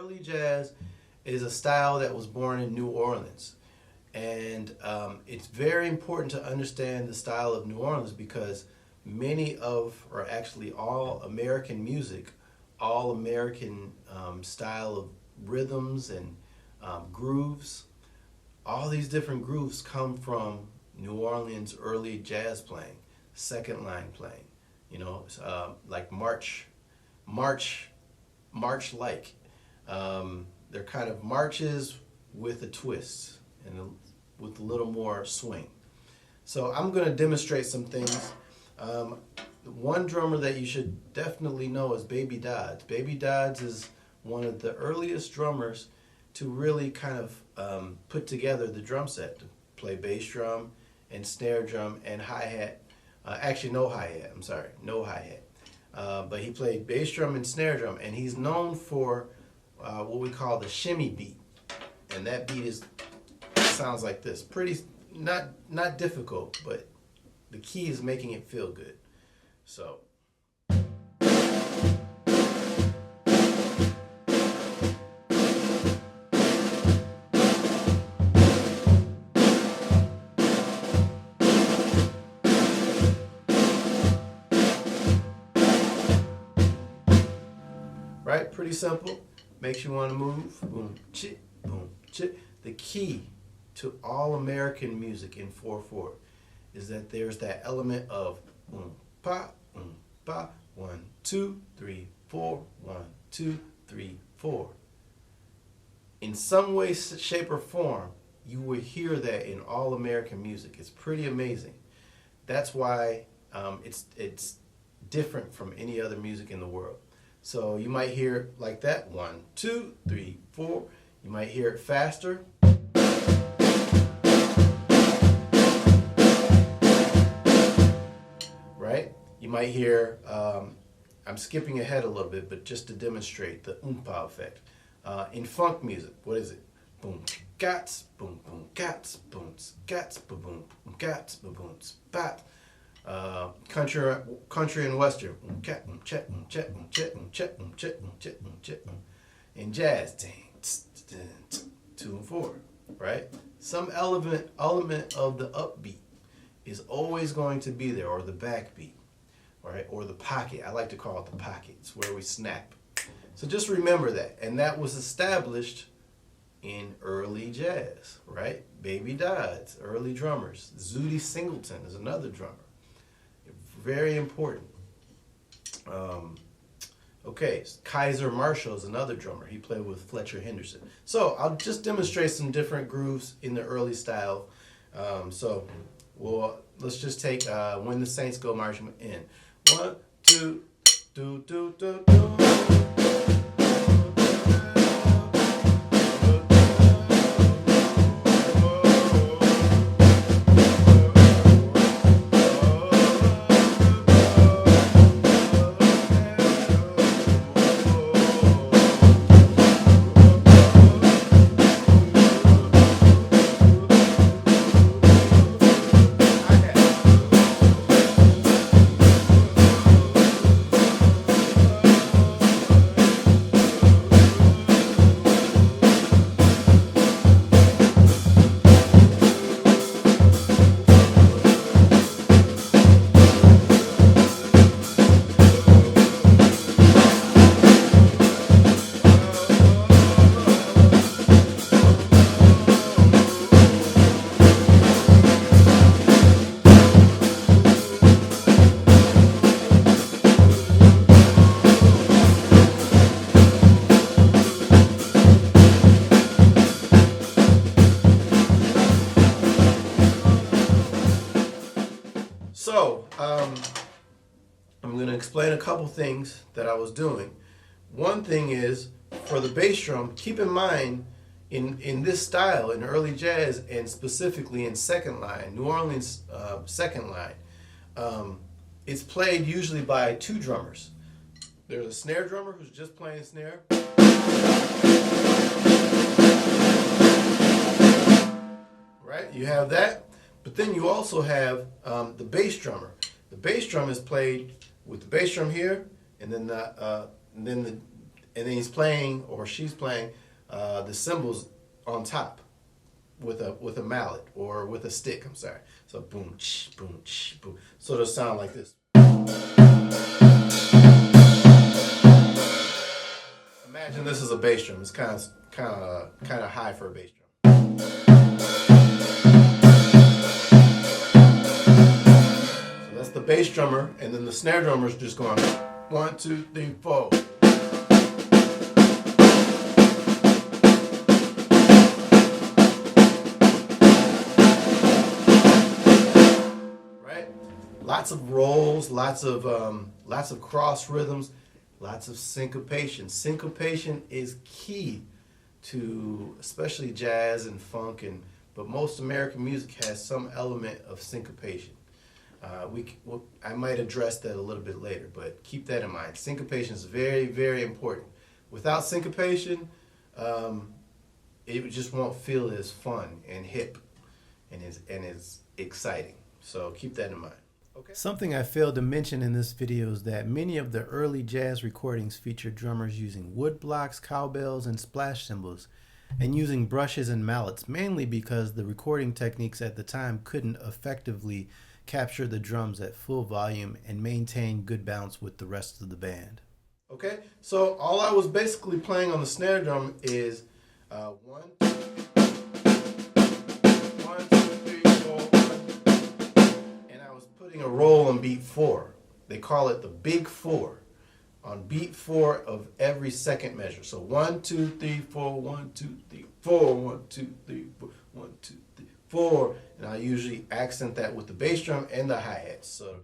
early jazz is a style that was born in New Orleans. And it's very important to understand the style of New Orleans because many of, or actually all American music, all American style of rhythms and grooves, all these different grooves come from New Orleans early jazz playing, second line playing, you know, like march-like. They're kind of marches with a twist and with a little more swing. So I'm going to demonstrate some things. One drummer that you should definitely know is Baby Dodds. Baby Dodds is one of the earliest drummers to really kind of put together the drum set, to play bass drum and snare drum and hi-hat. Actually, no hi-hat, I'm sorry, no hi-hat. But he played bass drum and snare drum, and he's known for what we call the shimmy beat. And that beat sounds like this. Pretty, not difficult, but the key is making it feel good. So. Right? Pretty simple. Makes you want to move. Boom, chit, boom, chit. The key to all American music in 4/4 is that there's that element of pa, 1, 2, 3, 4, 1, 2, 3, 4. In some way, shape, or form, you will hear that in all American music. It's pretty amazing. That's why it's different from any other music in the world. So you might hear it like that, 1, 2, 3, 4. You might hear it faster. Right? You might hear, I'm skipping ahead a little bit, but just to demonstrate the UMP effect. In funk music, what is it? Boom, gats, boom, boom, gats, boom, gats, boom, boom, gats, boom, boom, bat. Country and western, and jazz, 2 and 4, right? Some element of the upbeat is always going to be there, or the backbeat, right? Or the pocket. I like to call it the pocket. It's where we snap. So just remember that, and that was established in early jazz, right? Baby Dodds, early drummers. Zooty Singleton is another drummer. Very important. Okay, Kaiser Marshall is another drummer. He played with Fletcher Henderson. So I'll just demonstrate some different grooves in the early style. Let's just take When the Saints Go Marching In. 1, 2, do, do, do, do. So, I'm going to explain a couple things that I was doing. One thing is, for the bass drum, keep in mind, in this style, in early jazz, and specifically in second line, New Orleans second line, it's played usually by 2 drummers. There's a snare drummer who's just playing snare. Right? You have that. But then you also have the bass drummer. The bass drum is played with the bass drum here, and then and then he's playing, or she's playing, the cymbals on top with a mallet or with a stick. I'm sorry. So boom, boom, boom. So it'll sound like this. Imagine this is a bass drum. It's kind of high for a bass drum. So that's the bass drummer, and then the snare drummer is just going 1, 2, 3, 4. Right? Lots of rolls, lots of cross rhythms. Lots of syncopation. Syncopation is key to especially jazz and funk, but most American music has some element of syncopation. I might address that a little bit later, but keep that in mind. Syncopation is very, very important. Without syncopation, it just won't feel as fun and hip and as exciting. So keep that in mind. Okay. Something I failed to mention in this video is that many of the early jazz recordings feature drummers using wood blocks, cowbells, and splash cymbals, and using brushes and mallets, mainly because the recording techniques at the time couldn't effectively capture the drums at full volume and maintain good balance with the rest of the band. Okay, so all I was basically playing on the snare drum is 1, 2, 3, 4, 1. And I was putting a roll on beat 4. They call it the big 4. On beat 4 of every second measure. So 1, 2, 3, 4, 1, 2, 3, 4, 1, 2, 3, 4, 1, 2, 3, 4. And I usually accent that with the bass drum and the hi-hats. So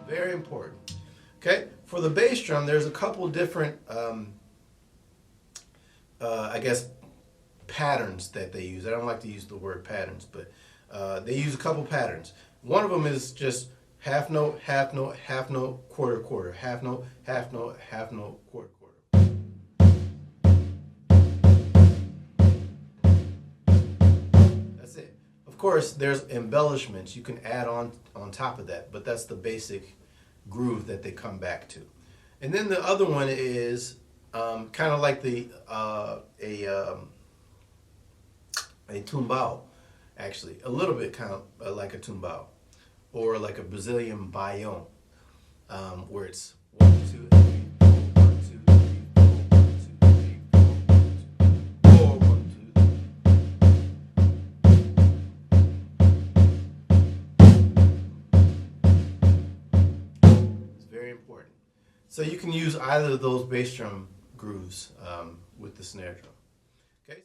very important. Okay, for the bass drum, there's a couple different, I guess, patterns that they use. I don't like to use the word patterns, but they use a couple patterns. One of them is just half note, half note, half note, quarter, quarter, half note, half note, half note, quarter, quarter. That's it. Of course, there's embellishments you can add on top of that, but that's the basic groove that they come back to. And then the other one is kind of like a tumbao, actually, a little bit kind of like a tumbao, or like a Brazilian baião, where it's 1, 2, 3, 4, 1, 2, 3, 4, 1, 2, 3, 4, 1, 2. It's very important. So you can use either of those bass drum grooves with the snare drum. Okay.